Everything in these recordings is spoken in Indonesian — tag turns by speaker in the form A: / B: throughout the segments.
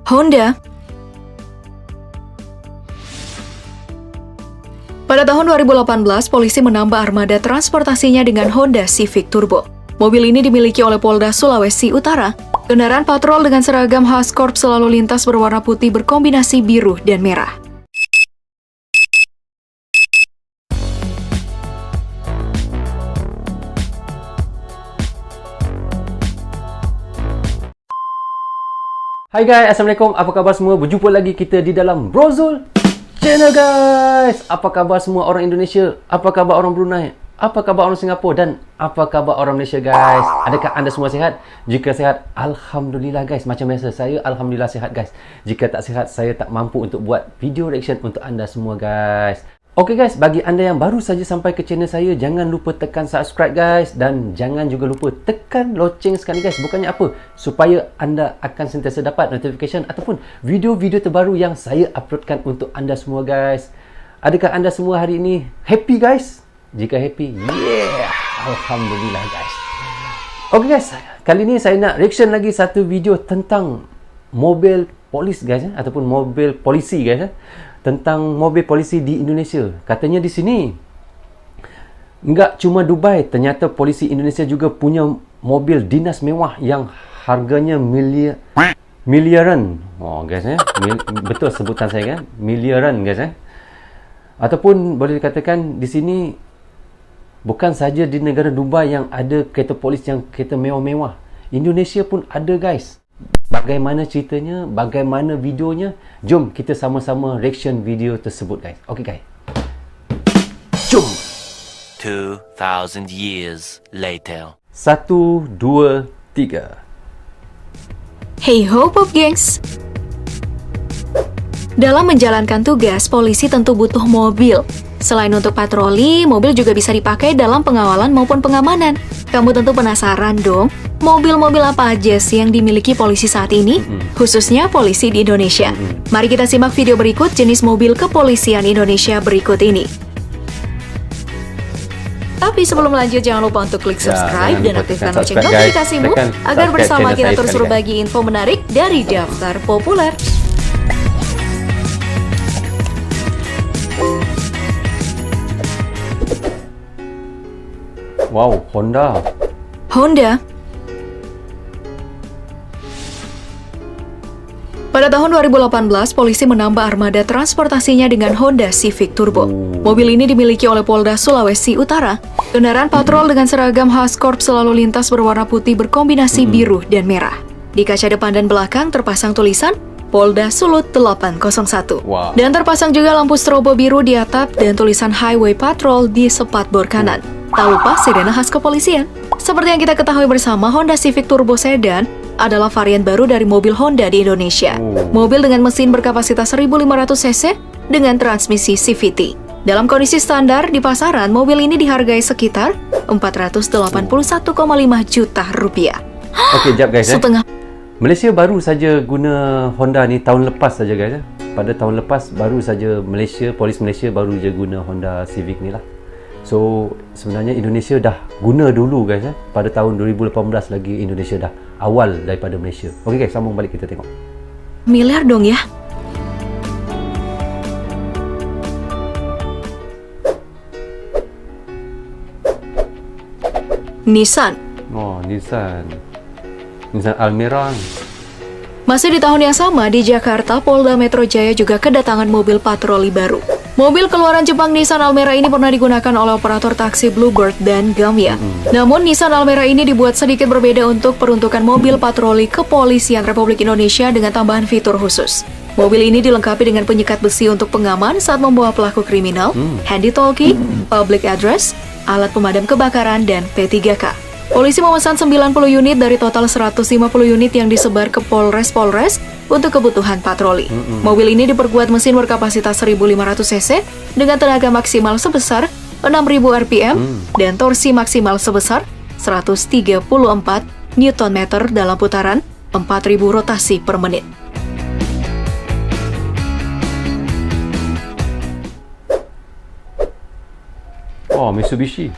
A: Honda. Pada tahun 2018, polisi menambah armada transportasinya dengan Honda Civic Turbo. Mobil ini dimiliki oleh Polda Sulawesi Utara. Kendaraan patrol dengan seragam khas Korps Lalu Lintas berwarna putih berkombinasi biru dan merah.
B: Hai guys, Assalamualaikum. Apa khabar semua? Berjumpa lagi kita di dalam Brozul Channel guys. Apa khabar semua orang Indonesia? Apa khabar orang Brunei? Apa khabar orang Singapura? Dan apa khabar orang Malaysia guys? Adakah anda semua sihat? Jika sihat, Alhamdulillah guys. Macam biasa, saya Alhamdulillah sihat guys. Jika tak sihat, saya tak mampu untuk buat video reaction untuk anda semua guys. Okey guys, bagi anda yang baru saja sampai ke channel saya, jangan lupa tekan subscribe guys. Dan jangan juga lupa tekan loceng sekali guys. Bukannya apa? Supaya anda akan sentiasa dapat notification ataupun video-video terbaru yang saya uploadkan untuk anda semua guys. Adakah anda semua hari ini happy guys? Jika happy, yeah! Alhamdulillah guys. Okey guys, kali ni saya nak reaction lagi satu video tentang mobil polis guys, ataupun mobil polisi guys. Tentang mobil polisi di Indonesia. Katanya di sini enggak cuma Dubai, ternyata polisi Indonesia juga punya mobil dinas mewah yang harganya miliaran. Oh guys betul sebutan saya kan? Miliaran guys Ataupun boleh dikatakan di sini bukan saja di negara Dubai yang ada kereta polis yang kereta mewah-mewah. Indonesia pun ada guys. Bagaimana ceritanya, bagaimana videonya, jom kita sama-sama reaction video tersebut guys. Okey guys, jom.
C: 2000 years later.
B: 1, 2, 3.
A: Hey ho Pop Gengs! Dalam menjalankan tugas, polisi tentu butuh mobil. Selain untuk patroli, mobil juga bisa dipakai dalam pengawalan maupun pengamanan. Kamu tentu penasaran dong, mobil-mobil apa aja sih yang dimiliki polisi saat ini? Khususnya polisi di Indonesia. Mari kita simak video berikut jenis mobil kepolisian Indonesia berikut ini. Tapi sebelum lanjut, jangan lupa untuk klik subscribe dan aktifkan lonceng notifikasimu agar bersama kita terus berbagi info menarik dari Daftar Populer.
B: Wow, Honda.
A: Pada tahun 2018, polisi menambah armada transportasinya dengan Honda Civic Turbo. Mobil ini dimiliki oleh Polda Sulawesi Utara. Kendaraan patrol dengan seragam khas Korps Lalu Lintas berwarna putih berkombinasi biru dan merah. Di kaca depan dan belakang terpasang tulisan Polda Sulut 801. Dan terpasang juga lampu strobo biru di atap dan tulisan Highway Patrol di spakbor kanan. Tak lupa sirene khas kepolisian. Seperti yang kita ketahui bersama, Honda Civic Turbo Sedan adalah varian baru dari mobil Honda di Indonesia. Mobil dengan mesin berkapasitas 1500 cc dengan transmisi CVT. Dalam kondisi standar di pasaran, mobil ini dihargai sekitar 481,5 juta rupiah.
B: Okey, jap guys.
A: Setengah.
B: Malaysia baru saja guna Honda ni tahun lepas saja guys. Pada tahun lepas baru saja polis Malaysia baru je guna Honda Civic ni lah. So sebenarnya Indonesia dah guna dulu guys. Pada tahun 2018 lagi Indonesia dah awal daripada Malaysia. Okey guys, sambung balik kita tengok.
A: Miliar dong ya. Nissan.
B: Oh, Nissan Almera.
A: Masih di tahun yang sama, di Jakarta, Polda Metro Jaya juga kedatangan mobil patroli baru. Mobil keluaran Jepang Nissan Almera ini pernah digunakan oleh operator taksi Bluebird dan Gamya. Namun, Nissan Almera ini dibuat sedikit berbeda untuk peruntukan mobil patroli kepolisian Republik Indonesia dengan tambahan fitur khusus. Mobil ini dilengkapi dengan penyekat besi untuk pengaman saat membawa pelaku kriminal, handy talkie, public address, alat pemadam kebakaran, dan P3K. Polisi memesan 90 unit dari total 150 unit yang disebar ke Polres untuk kebutuhan patroli. Mobil ini diperkuat mesin berkapasitas 1500 cc dengan tenaga maksimal sebesar 6000 rpm dan torsi maksimal sebesar 134 Nm dalam putaran 4000 rotasi per menit.
B: Oh, Mitsubishi.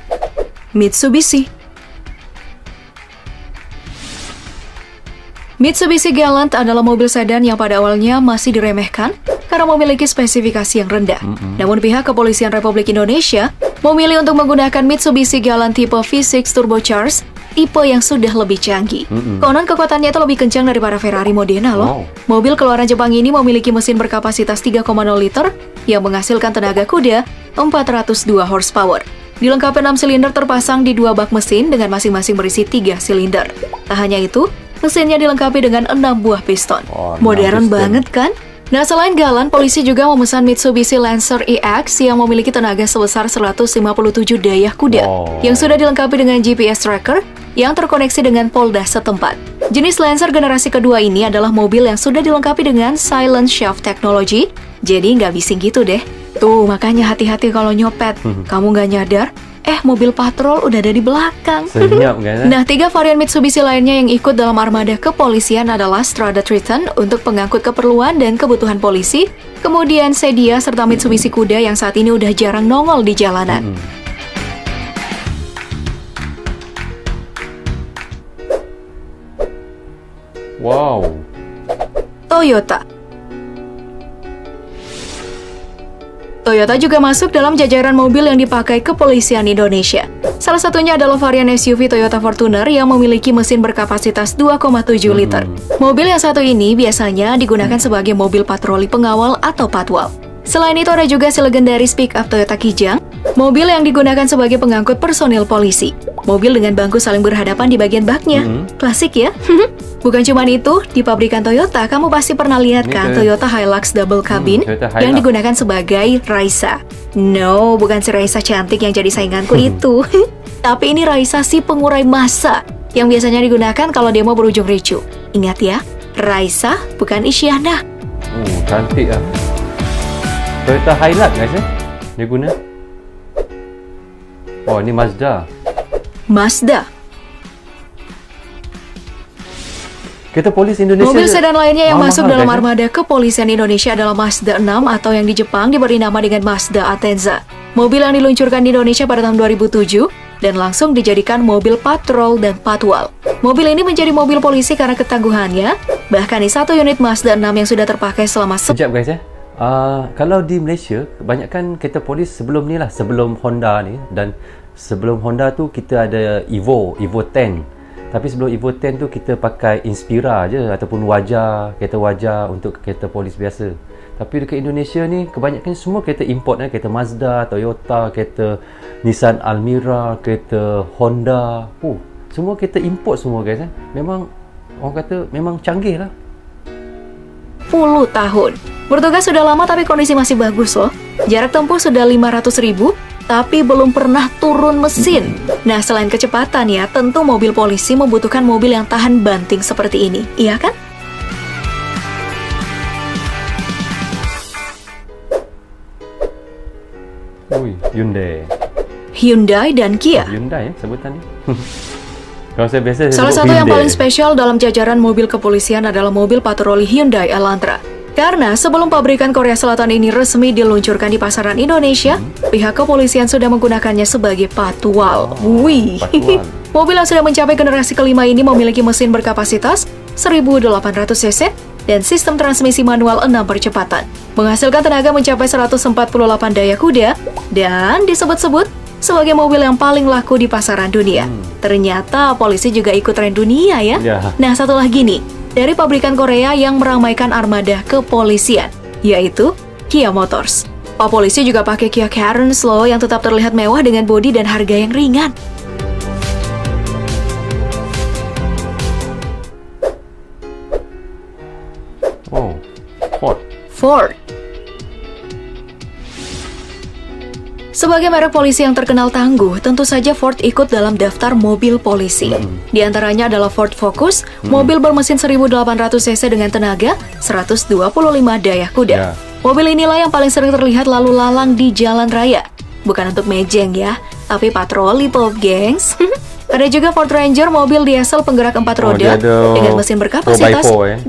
A: Mitsubishi Galant adalah mobil sedan yang pada awalnya masih diremehkan karena memiliki spesifikasi yang rendah. Namun pihak Kepolisian Republik Indonesia memilih untuk menggunakan Mitsubishi Galant tipe V6 Turbocharged, tipe yang sudah lebih canggih. Konon kekuatannya itu lebih kencang daripada Ferrari Modena loh. Mobil keluaran Jepang ini memiliki mesin berkapasitas 3,0 liter yang menghasilkan tenaga kuda 402 horsepower. Dilengkapi 6 silinder terpasang di 2 bak mesin dengan masing-masing berisi 3 silinder. Tak hanya itu, mesinnya dilengkapi dengan 6 buah piston. Modern banget kan? Nah, selain Galant, polisi juga memesan Mitsubishi Lancer EX yang memiliki tenaga sebesar 157 daya kuda yang sudah dilengkapi dengan GPS tracker yang terkoneksi dengan Polda setempat. Jenis Lancer generasi kedua ini adalah mobil yang sudah dilengkapi dengan Silent Shaft Technology, jadi nggak bising gitu deh. Tuh, makanya hati-hati kalau nyopet. Kamu nggak nyadar, mobil patrol udah ada di belakang.
B: Senyap kan?
A: Nah, 3 varian Mitsubishi lainnya yang ikut dalam armada kepolisian adalah Strada Triton untuk pengangkut keperluan dan kebutuhan polisi, kemudian Sedia serta Mitsubishi Kuda yang saat ini udah jarang nongol di jalanan.
B: Wow.
A: Toyota juga masuk dalam jajaran mobil yang dipakai kepolisian Indonesia. Salah satunya adalah varian SUV Toyota Fortuner yang memiliki mesin berkapasitas 2,7 liter. Mobil yang satu ini biasanya digunakan sebagai mobil patroli pengawal atau patwal. Selain itu ada juga si legendaris pick-up Toyota Kijang, mobil yang digunakan sebagai pengangkut personil polisi. Mobil dengan bangku saling berhadapan di bagian baknya. Klasik ya? Bukan cuma itu, di pabrikan Toyota kamu pasti pernah lihat kan Toyota Hilux double cabin yang digunakan sebagai Raisa. No, bukan si Raisa cantik yang jadi sainganku itu. Tapi ini Raisa si pengurai massa yang biasanya digunakan kalau demo berujung ricu. Ingat ya, Raisa bukan Isyana.
B: Cantik lah. Toyota Hilux guys dia guna. Oh, ini Mazda. Kita polis Indonesia.
A: Mobil sedan lainnya yang masuk dalam armada kepolisian Indonesia adalah Mazda 6 atau yang di Jepang diberi nama dengan Mazda Atenza. Mobil yang diluncurkan di Indonesia pada tahun 2007 dan langsung dijadikan mobil patrol dan patwal. Mobil ini menjadi mobil polisi karena ketangguhannya, bahkan di 1 unit Mazda 6 yang sudah terpakai selama
B: Sekejap guys ya. Kalau di Malaysia, kebanyakan kereta polis sebelum ni lah, sebelum Honda ni, dan sebelum Honda tu kita ada Evo 10. Tapi sebelum Evo 10 tu kita pakai Inspira je ataupun kereta wajah untuk kereta polis biasa. Tapi dekat Indonesia ni kebanyakan semua kereta import kereta Mazda, Toyota, kereta Nissan Almera, kereta Honda. Semua kereta import semua guys Memang orang kata memang canggih lah.
A: 10 tahun. Bertugas sudah lama tapi kondisi masih bagus loh. Jarak tempuh sudah 500.000 tapi belum pernah turun mesin. Nah, selain kecepatan ya, tentu mobil polisi membutuhkan mobil yang tahan banting seperti ini, iya kan? Hyundai dan Kia.
B: Hyundai sebutan ni. Kalau saya biasa
A: salah satu yang paling spesial dalam jajaran mobil kepolisian adalah mobil patroli Hyundai Elantra. Karena sebelum pabrikan Korea Selatan ini resmi diluncurkan di pasaran Indonesia, pihak kepolisian sudah menggunakannya sebagai patwal. Mobil yang sudah mencapai generasi kelima ini memiliki mesin berkapasitas 1.800 cc dan sistem transmisi manual 6 percepatan. Menghasilkan tenaga mencapai 148 daya kuda dan disebut-sebut sebagai mobil yang paling laku di pasaran dunia. Ternyata polisi juga ikut tren dunia ya. Nah, satu lagi nih, dari pabrikan Korea yang meramaikan armada kepolisian, yaitu Kia Motors. Pak polisi juga pakai Kia Carens loh yang tetap terlihat mewah dengan bodi dan harga yang ringan. Ford. Sebagai merek polisi yang terkenal tangguh, tentu saja Ford ikut dalam daftar mobil polisi. Di antaranya adalah Ford Focus, mobil bermesin 1.800 cc dengan tenaga 125 daya kuda. Mobil inilah yang paling sering terlihat lalu lalang di jalan raya. Bukan untuk mejeng ya, tapi patroli pop gengs. Ada juga Ford Ranger, mobil diesel penggerak 4 roda dengan mesin berkapasitas 2,2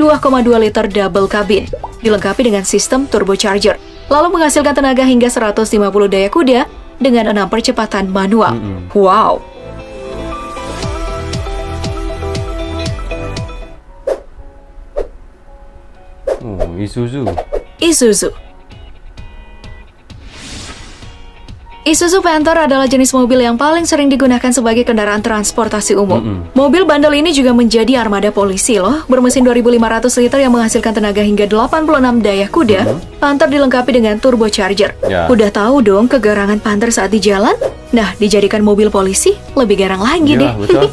A: liter double cabin, dilengkapi dengan sistem turbocharger, lalu menghasilkan tenaga hingga 150 daya kuda dengan 6 percepatan manual. Wow!
B: Oh, Isuzu.
A: Isuzu Panther adalah jenis mobil yang paling sering digunakan sebagai kendaraan transportasi umum. Mobil bandel ini juga menjadi armada polisi loh, bermesin 2.500 liter yang menghasilkan tenaga hingga 86 daya kuda. Panther dilengkapi dengan turbocharger.
B: Ya.
A: Udah tahu dong kegarangan Panther saat di jalan? Nah, dijadikan mobil polisi, lebih garang lagi deh.
B: Ya, betul.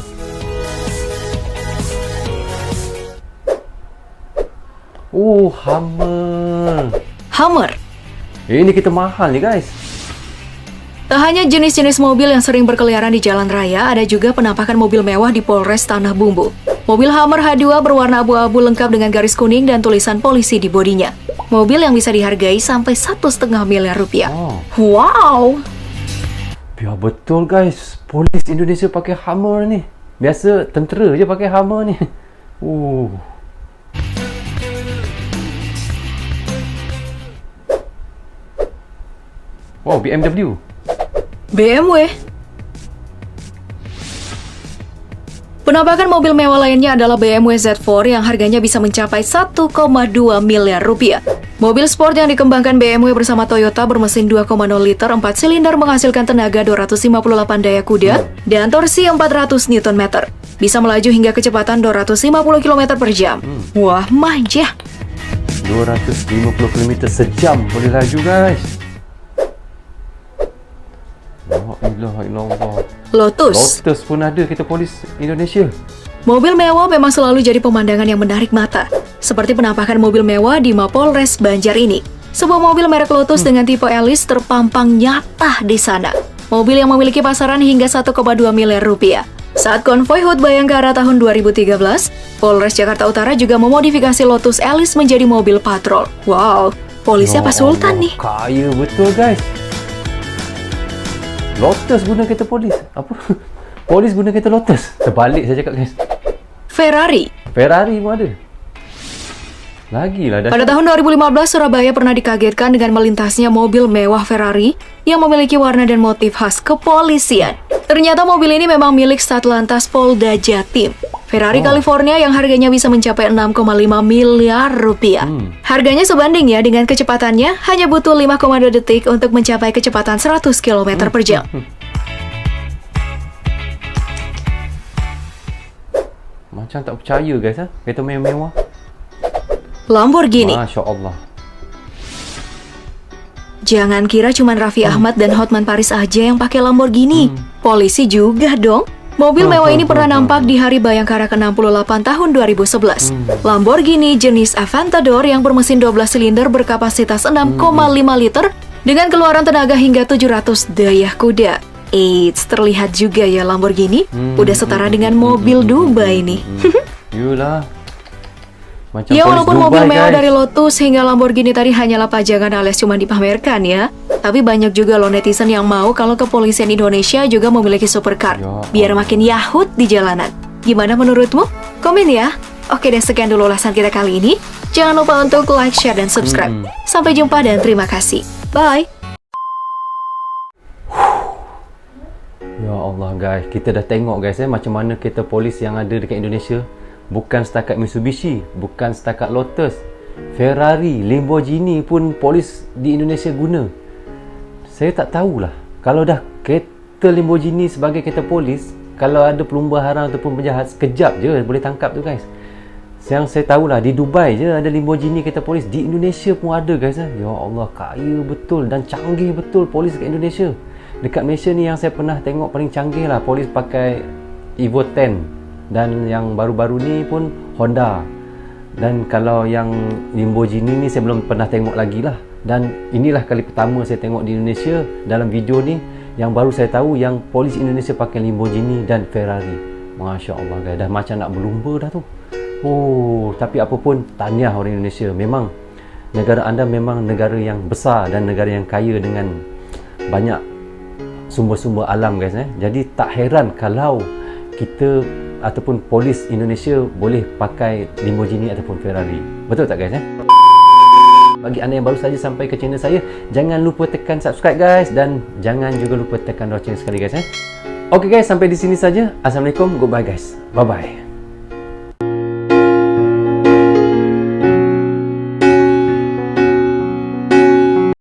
B: Hummer. Ini kita mahal nih guys.
A: Tak hanya jenis-jenis mobil yang sering berkeliaran di jalan raya, ada juga penampakan mobil mewah di Polres Tanah Bumbu. Mobil Hummer H2 berwarna abu-abu lengkap dengan garis kuning dan tulisan polisi di bodinya. Mobil yang bisa dihargai sampai 1,5 miliar rupiah. Wow!
B: Ya betul guys, polis Indonesia pakai Hummer nih. Biasa tentera je pakai Hummer nih. Wow, BMW.
A: Penampakan mobil mewah lainnya adalah BMW Z4 yang harganya bisa mencapai 1,2 miliar rupiah. Mobil sport yang dikembangkan BMW bersama Toyota bermesin 2,0 liter 4 silinder menghasilkan tenaga 258 daya kuda dan torsi 400 Nm. Bisa melaju hingga kecepatan 250 km per jam. Wah, manja!
B: 250 km sejam boleh laju guys.
A: Lotus
B: pun ada kita polis Indonesia.
A: Mobil mewah memang selalu jadi pemandangan yang menarik mata. Seperti penampakan mobil mewah di Mapolres Banjar ini. Sebuah mobil merek Lotus dengan tipe Alice terpampang nyata di sana. Mobil yang memiliki pasaran hingga 1,2 miliar rupiah. Saat konvoi HUT Bayangkara tahun 2013, Polres Jakarta Utara juga memodifikasi Lotus Alice menjadi mobil patrol. Wow, polisnya Pak Sultan nih.
B: Kaya betul guys. Lotus guna kereta polis. Apa? Polis guna kereta Lotus. Terbalik saya cakap guys.
A: Ferrari
B: pun ada. Lagilah dah.
A: Pada tahun 2015, Surabaya pernah dikagetkan dengan melintasnya mobil mewah Ferrari yang memiliki warna dan motif khas kepolisian. Ternyata mobil ini memang milik Satlantas Polda Jatim. Ferrari California yang harganya bisa mencapai 6,5 miliar rupiah. Harganya sebanding ya dengan kecepatannya, hanya butuh 5,2 detik untuk mencapai kecepatan 100 km per jam.
B: Macam tak percaya guys, kereta mewah.
A: Lamborghini.
B: Masya Allah.
A: Jangan kira cuma Raffi Ahmad dan Hotman Paris aja yang pakai Lamborghini. Polisi juga dong. Mobil mewah ini pernah nampak di Hari Bayangkara ke-68 tahun 2011. Lamborghini jenis Aventador yang bermesin 12 silinder berkapasitas 6,5 liter dengan keluaran tenaga hingga 700 daya kuda. Eits, terlihat juga ya Lamborghini udah setara dengan mobil Dubai nih.
B: Yulah. Macam
A: ya walaupun
B: Dubai,
A: mobil mewah
B: guys.
A: dari Lotus hingga Lamborghini tadi hanyalah pajangan alias cuma dipamerkan ya. Tapi banyak juga loh netizen yang mau kalau kepolisian Indonesia juga memiliki supercar. Biar makin yahut di jalanan. Gimana menurutmu? Komen ya. Oke deh, sekian dulu ulasan kita kali ini. Jangan lupa untuk like, share, dan subscribe. Sampai jumpa dan terima kasih. Bye.
B: Ya Allah guys, kita dah tengok guys macam mana kereta polis yang ada dekat Indonesia. Bukan setakat Mitsubishi, bukan setakat Lotus, Ferrari, Lamborghini pun polis di Indonesia guna. Saya tak tahulah, kalau dah kereta Lamborghini sebagai kereta polis, kalau ada pelumba haram ataupun penjahat, sekejap je boleh tangkap tu guys. Yang saya tahulah, di Dubai je ada Lamborghini kereta polis, di Indonesia pun ada guys. Ya Allah, kaya betul dan canggih betul polis dekat Indonesia. Dekat Malaysia ni yang saya pernah tengok paling canggih lah, polis pakai Evo 10. Dan yang baru-baru ni pun Honda. Dan kalau yang Lamborghini ni saya belum pernah tengok lagi lah. Dan inilah kali pertama saya tengok di Indonesia. Dalam video ni yang baru saya tahu yang polis Indonesia pakai Lamborghini dan Ferrari. Masya Allah guys, dah macam nak berlumba dah tu. Oh, tapi apa pun tahniah orang Indonesia. Memang negara anda memang negara yang besar dan negara yang kaya dengan banyak sumber-sumber alam guys. Jadi tak heran kalau kita ataupun polis Indonesia boleh pakai Lamborghini ataupun Ferrari. Betul tak guys? Bagi anda yang baru saja sampai ke channel saya, jangan lupa tekan subscribe guys dan jangan juga lupa tekan lonceng sekali guys. Okay guys, sampai di sini saja. Assalamualaikum, goodbye guys. Bye bye.